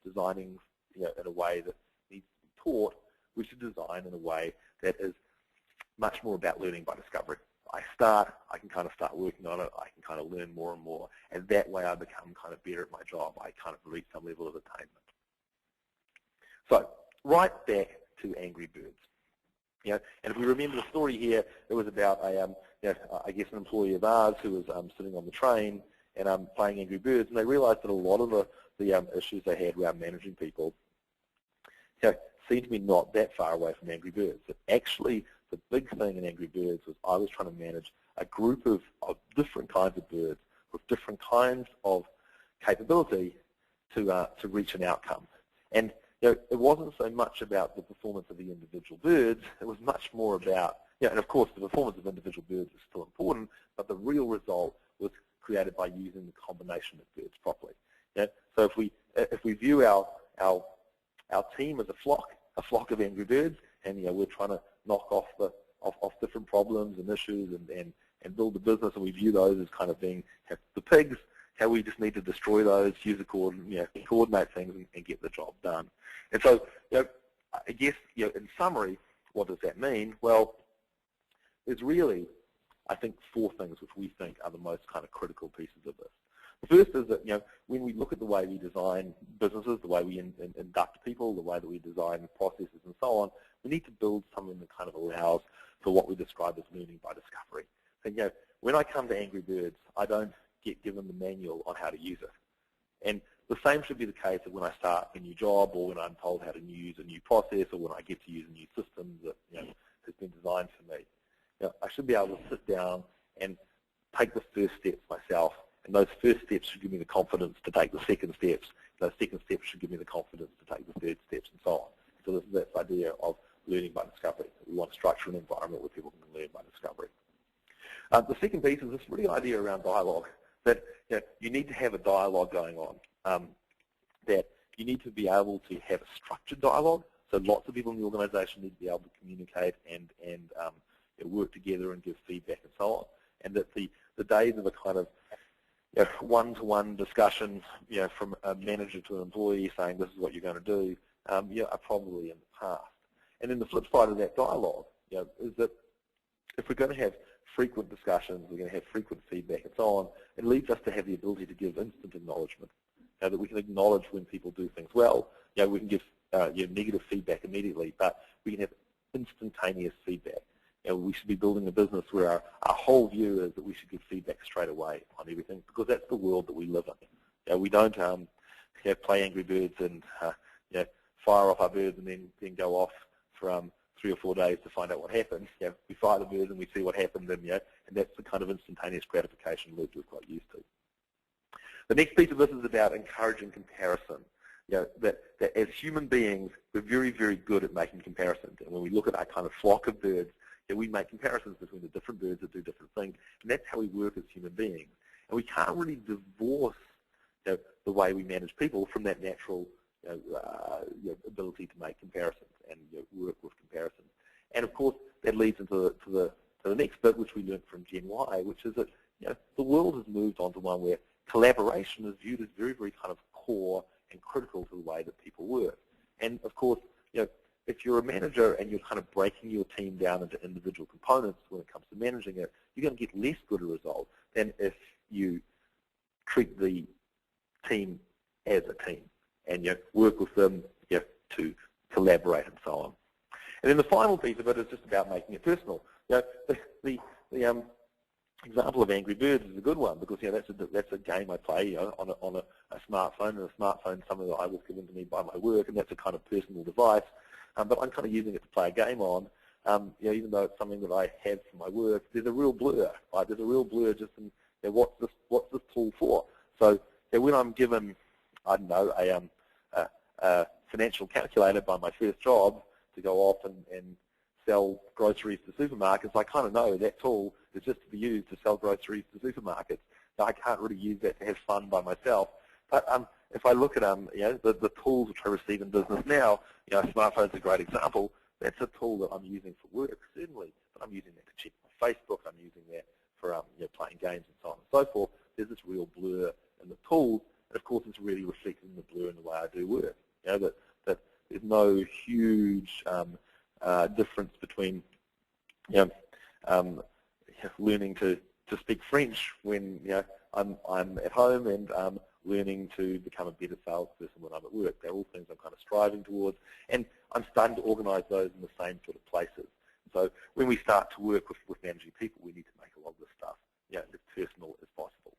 designing in a way that needs to be taught, we should design in a way that is much more about learning by discovery. I can kind of start working on it, I can kind of learn more and more, and that way I become kind of better at my job. I kind of reach some level of attainment. So, right back to Angry Birds. And if we remember the story here, it was about I guess an employee of ours who was sitting on the train and playing Angry Birds, and they realized that a lot of the issues they had around managing people seemed to be not that far away from Angry Birds. But actually, the big thing in Angry Birds was I was trying to manage a group of different kinds of birds with different kinds of capability to reach an outcome. And it wasn't so much about the performance of the individual birds, it was much more about Yeah, and of course, the performance of individual birds is still important, but the real result was created by using the combination of birds properly. Yeah? So if we view our team as a flock of angry birds, and we're trying to knock off different problems and issues and build the business, and we view those as kind of being the pigs, how we just need to destroy those, use coordinate things and get the job done. And so, I guess, in summary, what does that mean? Well, there's really, I think, 4 things which we think are the most kind of critical pieces of this. The first is that, when we look at the way we design businesses, the way we induct people, the way that we design processes and so on, we need to build something that kind of allows for what we describe as learning by discovery. And, when I come to Angry Birds, I don't get given the manual on how to use it. And the same should be the case when I start a new job, or when I'm told how to use a new process, or when I get to use a new system that has been designed for me. I should be able to sit down and take the first steps myself, and those first steps should give me the confidence to take the second steps. Those second steps should give me the confidence to take the third steps, and so on. So this is that idea of learning by discovery. We want to structure an environment where people can learn by discovery. The second piece is this really idea around dialogue, that you need to have a dialogue going on, that you need to be able to have a structured dialogue. So lots of people in the organization need to be able to communicate and work together and give feedback and so on. And that the days of a kind of one-to-one discussion from a manager to an employee saying this is what you're going to do are probably in the past. And then the flip side of that dialogue is that if we're going to have frequent discussions, we're going to have frequent feedback and so on, it leads us to have the ability to give instant acknowledgement. That we can acknowledge when people do things well. We can give negative feedback immediately, but we can have instantaneous feedback. We should be building a business where our whole view is that we should give feedback straight away on everything, because that's the world that we live in. We don't play Angry Birds and fire off our birds and then go off for 3 or 4 days to find out what happened. We fire the birds and we see what happened, and that's the kind of instantaneous gratification loop we're quite used to. The next piece of this is about encouraging comparison. That as human beings, we're very, very good at making comparisons. And when we look at our kind of flock of birds, we make comparisons between the different birds that do different things, and that's how we work as human beings. And we can't really divorce the way we manage people from that natural ability to make comparisons and work with comparisons. And of course, that leads into the next bit, which we learned from GenY, which is that the world has moved on to one where collaboration is viewed as very, very kind of core and critical to the way that people work. And of course, if you're a manager and you're kind of breaking your team down into individual components when it comes to managing it, you're going to get less good a result than if you treat the team as a team and work with them to collaborate and so on. And then the final piece of it is just about making it personal. The example of Angry Birds is a good one, because that's a game I play on a smartphone, and a smartphone is something that I was given to me by my work, and that's a kind of personal device. But I'm kind of using it to play a game on. Even though it's something that I have for my work, there's a real blur. Right? There's a real blur just in what's this tool for. So when I'm given, I don't know, a financial calculator by my first job to go off and sell groceries to supermarkets, I kind of know that tool is just to be used to sell groceries to supermarkets. So I can't really use that to have fun by myself. But if I look at the tools which I receive in business now, smartphone's a great example. That's a tool that I'm using for work, certainly, but I'm using that to check my Facebook. I'm using that for playing games and so on and so forth. There's this real blur in the tools, and of course it's really reflected in the blur in the way I do work. That there's no huge difference between learning to speak French when I'm at home and learning to become a better salesperson when I'm at work. They're all things I'm kind of striving towards, and I'm starting to organise those in the same sort of places. So when we start to work with managing people, we need to make a lot of this stuff as personal as possible.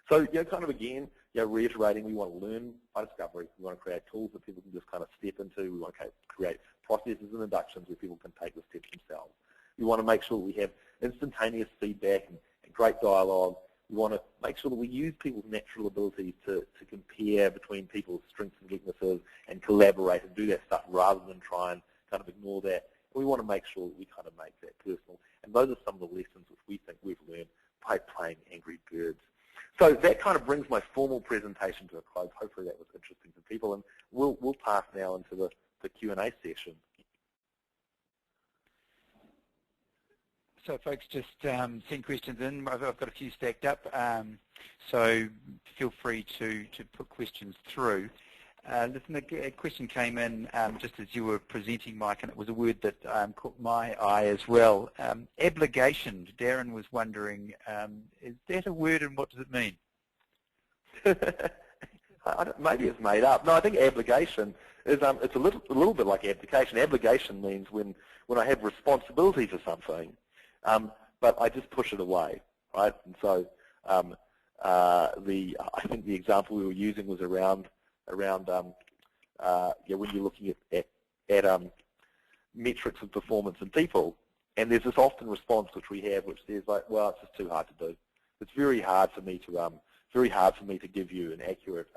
So kind of again, reiterating, we want to learn by discovery. We want to create tools that people can just kind of step into. We want to create processes and inductions where people can take the steps themselves. We want to make sure we have instantaneous feedback and great dialogue. We want to make sure that we use people's natural abilities to compare between people's strengths and weaknesses and collaborate and do that stuff rather than try and kind of ignore that. We want to make sure that we kind of make that personal. And those are some of the lessons which we think we've learned by playing Angry Birds. So that kind of brings my formal presentation to a close. Hopefully that was interesting to people, and we'll pass now into the Q&A session. So folks, just send questions in. I've got a few stacked up, so feel free to put questions through. Listen, a question came in just as you were presenting, Mike, and it was a word that caught my eye as well. Obligation. Darren was wondering, is that a word, and what does it mean? Maybe it's made up. No, I think obligation is it's a little bit like abdication. Obligation means when I have responsibility for something, but I just push it away, right? And so I think the example we were using was around when you're looking at metrics of performance in people, and there's this often response which we have which says like, well, it's just too hard to do. It's very hard for me to give you an accurate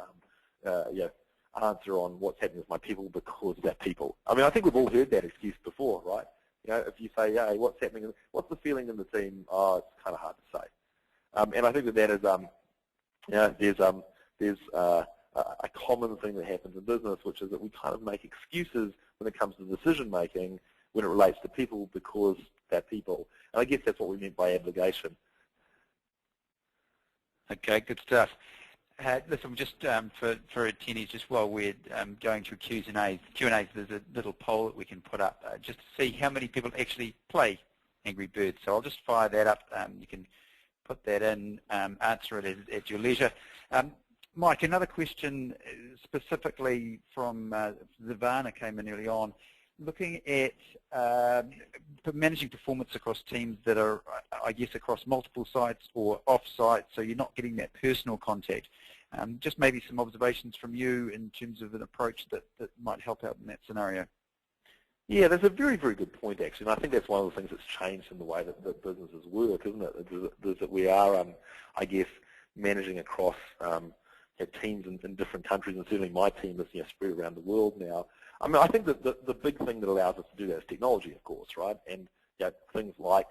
answer on what's happening with my people because they're people. I mean, I think we've all heard that excuse before, right? You know, if you say, hey, what's happening? What's the feeling in the team? Oh, it's kind of hard to say. And I think that is, there's a common thing that happens in business, which is that we kind of make excuses when it comes to decision making when it relates to people because they're people. And I guess that's what we meant by obligation. Okay, good stuff. Listen, just for attendees, just while we're going through Q's, there's a little poll that we can put up just to see how many people actually play Angry Birds. So I'll just fire that up. You can put that in, answer it at your leisure. Mike, another question specifically from Zavana came in early on, looking at managing performance across teams that are, I guess, across multiple sites or off-site, so you're not getting that personal contact. Just maybe some observations from you in terms of an approach that might help out in that scenario. Yeah, that's a very, very good point, actually, and I think that's one of the things that's changed in the way that businesses work, isn't it? Is that we are, I guess, managing across teams in different countries, and certainly my team is spread around the world now. I mean, I think that the big thing that allows us to do that is technology, of course, right? And things like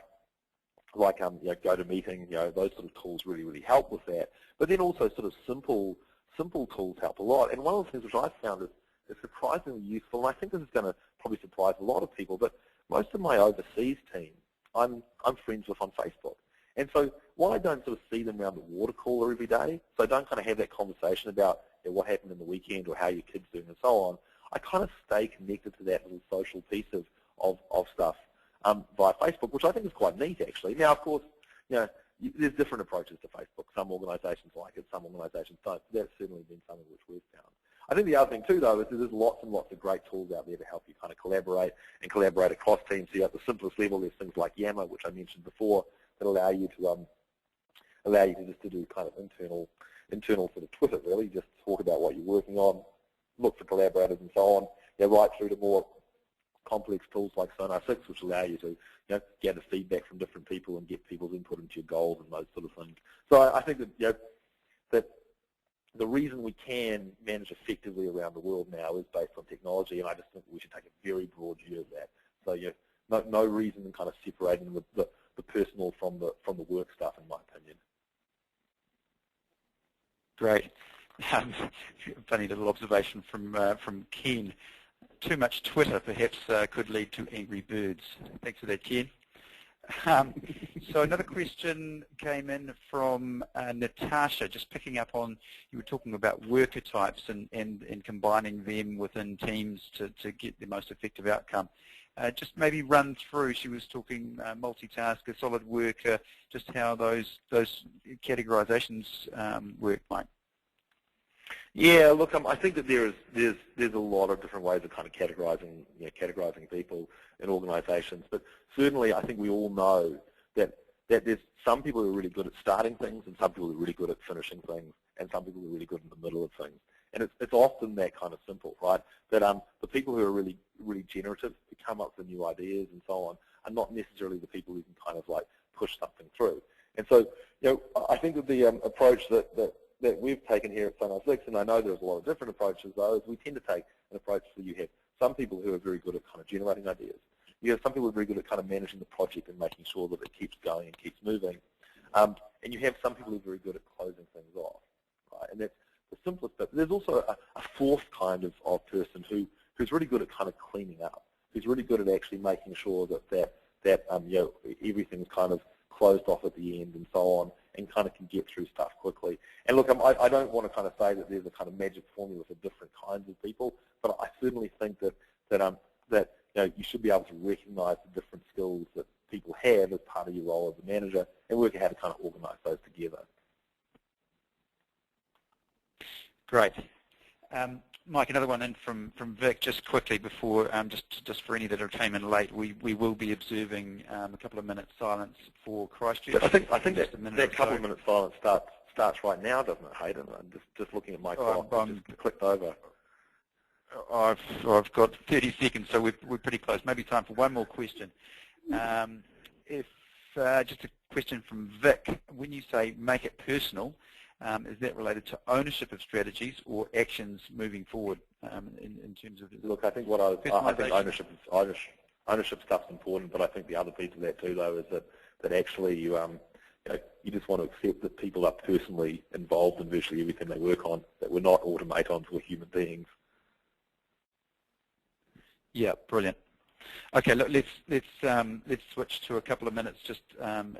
GoToMeeting, those sort of tools really, really help with that. But then also sort of simple tools help a lot. And one of the things which I've found is surprisingly useful, and I think this is going to probably surprise a lot of people, but most of my overseas team, I'm friends with on Facebook. And so while I don't sort of see them around the water cooler every day, so I don't kind of have that conversation about what happened in the weekend or how your kid's doing and so on, I kind of stay connected to that little social piece of stuff via Facebook, which I think is quite neat, actually. Now, of course, there's different approaches to Facebook. Some organizations like it, some organizations don't. That's certainly been something which we've found. I think the other thing, too, though, is there's lots and lots of great tools out there to help you kind of collaborate across teams. So at the simplest level, there's things like Yammer, which I mentioned before, that allow you just to do kind of internal sort of Twitter, really, just talk about what you're working on, look for collaborators and so on, right through to more complex tools like Sonar 6, which allow you to gather feedback from different people and get people's input into your goals and those sort of things. So I think that that the reason we can manage effectively around the world now is based on technology, and I just think we should take a very broad view of that. So no reason in kind of separating the personal from the work stuff, in my opinion. Great. Funny little observation from Ken. Too much Twitter perhaps could lead to Angry Birds. Thanks for that, Ken. So another question came in from Natasha, just picking up on, you were talking about worker types and combining them within teams to get the most effective outcome. Just maybe run through, she was talking multitasker, solid worker, just how those categorizations work, Mike. Yeah, look, I think that there's a lot of different ways of kind of categorizing people in organizations, but certainly I think we all know that there's some people who are really good at starting things and some people who are really good at finishing things and some people who are really good in the middle of things. And it's often that kind of simple, right? That the people who are really, really generative, who come up with new ideas and so on, are not necessarily the people who can kind of like push something through. And so, I think that the approach that we've taken here at Sonar 6, and I know there's a lot of different approaches though, is we tend to take an approach where you have some people who are very good at kind of generating ideas. you have some people who are very good at kind of managing the project and making sure that it keeps going and keeps moving. And you have some people who are very good at closing things off, right? And that's the simplest bit. There's also a fourth kind of person who's really good at kind of cleaning up, who's really good at actually making sure that you know, everything's kind of closed off at the end and so on, and kind of can get through stuff quickly. And look, I don't want to kind of say that there's a kind of magic formula for different kinds of people, but I certainly think that you know, you should be able to recognize the different skills that people have as part of your role as a manager and work out how to kind of organize those together. Great. Mike, another one in from Vic, just quickly before, just for any that came in late, we will be observing a couple of minutes silence for Christchurch. I think that couple of minutes silence starts right now, doesn't it, Hayden? I'm just looking at my clock. I just clicked over. I've got 30 seconds, so we're pretty close. Maybe time for one more question. Just a question from Vic. When you say make it personal, is that related to ownership of strategies or actions moving forward in terms of? Look, I think I think ownership stuff's important, but I think the other piece of that too, though, is that actually you just want to accept that people are personally involved in virtually everything they work on. That we're not automatons, we're human beings. Yeah, brilliant. Okay, look, let's switch to a couple of minutes just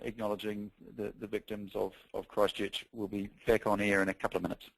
acknowledging the victims of Christchurch. We'll be back on air in a couple of minutes.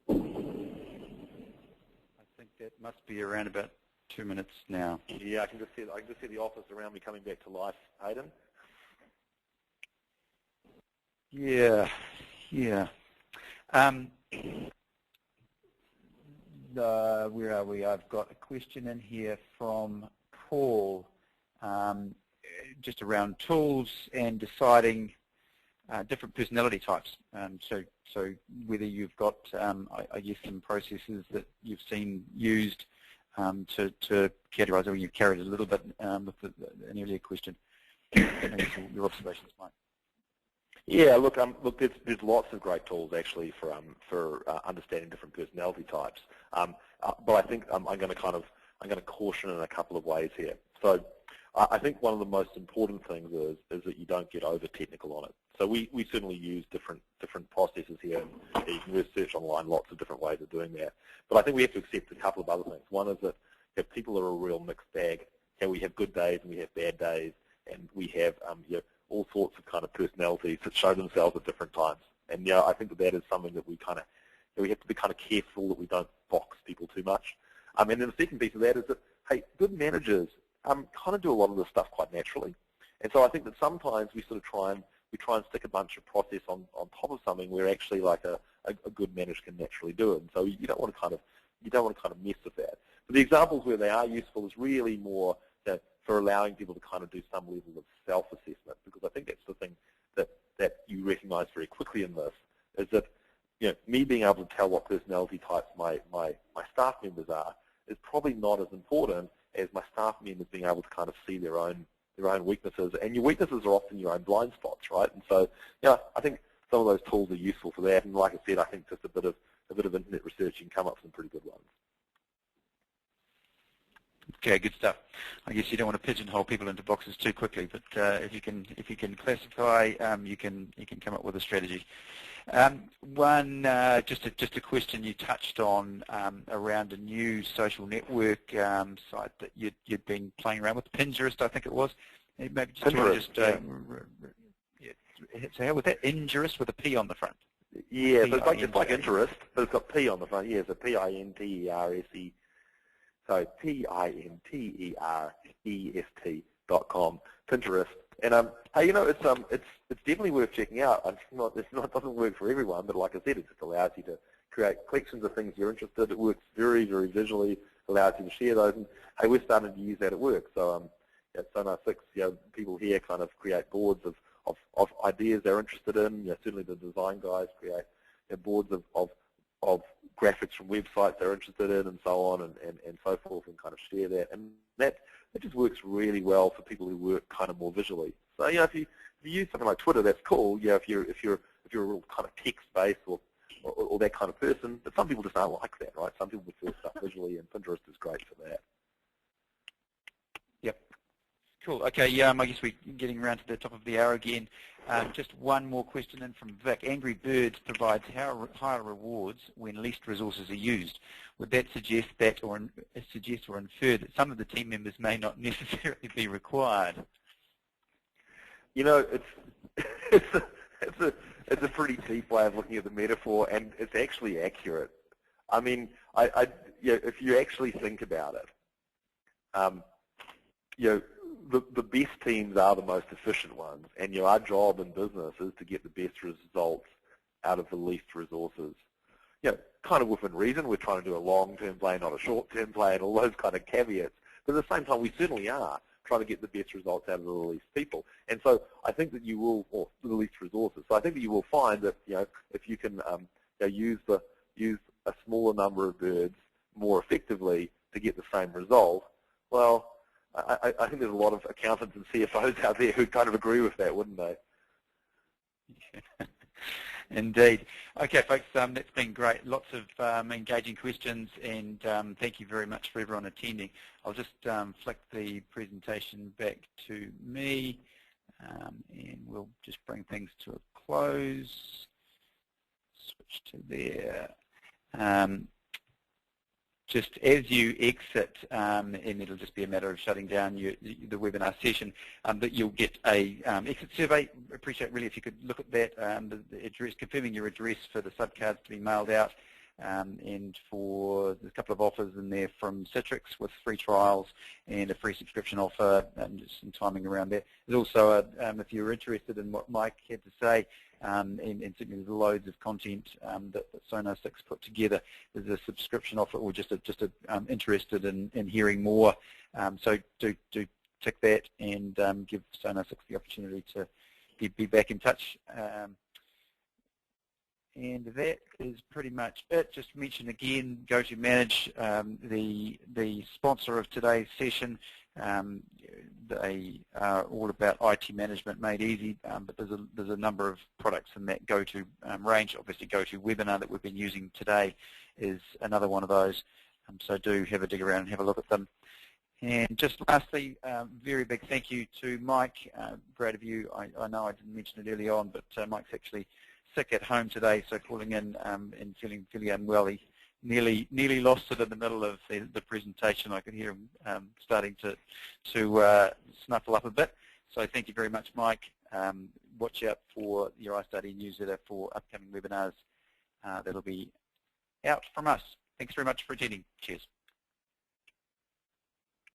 I think that must be around about 2 minutes now. Yeah, I can just see the office around me coming back to life, Hayden. Yeah. Where are we? I've got a question in here from Paul, just around tools and deciding different personality types. So whether you've got, I guess, some processes that you've seen used to categorize, or you've carried a little bit with an earlier question. Your observations, Mike. Yeah, look, there's lots of great tools actually for understanding different personality types. But I think I'm going to caution in a couple of ways here. So I think one of the most important things is that you don't get over technical on it. So we certainly use different processes here. You can research online lots of different ways of doing that. But I think we have to accept a couple of other things. One is that people are a real mixed bag. We have good days and we have bad days, and we have all sorts of kind of personalities that show themselves at different times. And I think that is something that we have to be kind of careful that we don't box people too much. And then the second piece of that is that, hey, good managers kind of do a lot of this stuff quite naturally. And so I think that sometimes we sort of try and stick a bunch of process on top of something where actually like a good manager can naturally do it. And so you don't want to kind of mess with that. But the examples where they are useful is really more for allowing people to kind of do some level of self-assessment, because I think that's the thing that you recognize very quickly in this, is that me being able to tell what personality types my staff members are is probably not as important as my staff members being able to kind of see their own weaknesses. And your weaknesses are often your own blind spots, right? And so I think some of those tools are useful for that. And like I said, I think just a bit of internet research, you can come up with some pretty good ones. Okay, good stuff. I guess you don't want to pigeonhole people into boxes too quickly, but if you can classify, you can come up with a strategy. Just a question you touched on around a new social network site that you'd been playing around with, Pinterest, I think it was. Maybe just Pinterest, so how was that? Injurist with a P on the front. Yeah, so it's like interest, but it's got P on the front. Yeah, so Pinterest. So Pinterest.com, Pinterest, and hey, it's definitely worth checking out. It doesn't work for everyone, but like I said, it just allows you to create collections of things you're interested. It works very, very visually. Allows you to share those, and hey, we're starting to use that at work. So at Sonar 6, people here kind of create boards of ideas they're interested in. Certainly the design guys create boards of graphics from websites they're interested in, and so on, and so forth, and kind of share that. And that just works really well for people who work kind of more visually. So if you use something like Twitter, that's cool. If you're a real kind of text-based or that kind of person, but some people just aren't like that, right? Some people prefer stuff visually, and Pinterest is great for that. Yep. Cool. Okay. I guess we're getting around to the top of the hour again. Just one more question in from Vic. Angry Birds provides higher rewards when least resources are used. Would that suggest or infer that some of the team members may not necessarily be required? It's a pretty deep way of looking at the metaphor, and it's actually accurate. I mean, if you actually think about it, the best teams are the most efficient ones, and our job in business is to get the best results out of the least resources. Kind of within reason, we're trying to do a long-term play, not a short-term play, and all those kind of caveats. But at the same time, we certainly are trying to get the best results out of the least people. And so I think that you will, or the least resources. So I think that you will find that if you can use a smaller number of birds more effectively to get the same result, well, I think there's a lot of accountants and CFOs out there who kind of agree with that, wouldn't they? Indeed. Okay, folks, that's been great. Lots of engaging questions, and thank you very much for everyone attending. I'll just flick the presentation back to me, and we'll just bring things to a close. Switch to there. Just as you exit, and it'll just be a matter of shutting down the webinar session, that you'll get a exit survey. Appreciate really if you could look at that, the address, confirming your address for the subcards to be mailed out, and for there's a couple of offers in there from Citrix with free trials and a free subscription offer, and just some timing around that. There's also, if you're interested in what Mike had to say, and certainly there's loads of content that Sonar 6 put together. There's a subscription offer, or just interested in hearing more. So do tick that and give Sonar 6 the opportunity to be back in touch. And that is pretty much it. Just mention again, GoToManage, the sponsor of today's session. They are all about IT management made easy, but there's a number of products in that GoTo range. Obviously, GoToWebinar that we've been using today is another one of those. So do have a dig around and have a look at them. And just lastly, very big thank you to Mike. Great of you. I know I didn't mention it early on, but Mike's actually sick at home today, so calling in and feeling unwell. He nearly lost it in the middle of the presentation. I could hear him starting to snuffle up a bit. So thank you very much, Mike. Watch out for your iStart newsletter for upcoming webinars that'll be out from us. Thanks very much for attending. Cheers.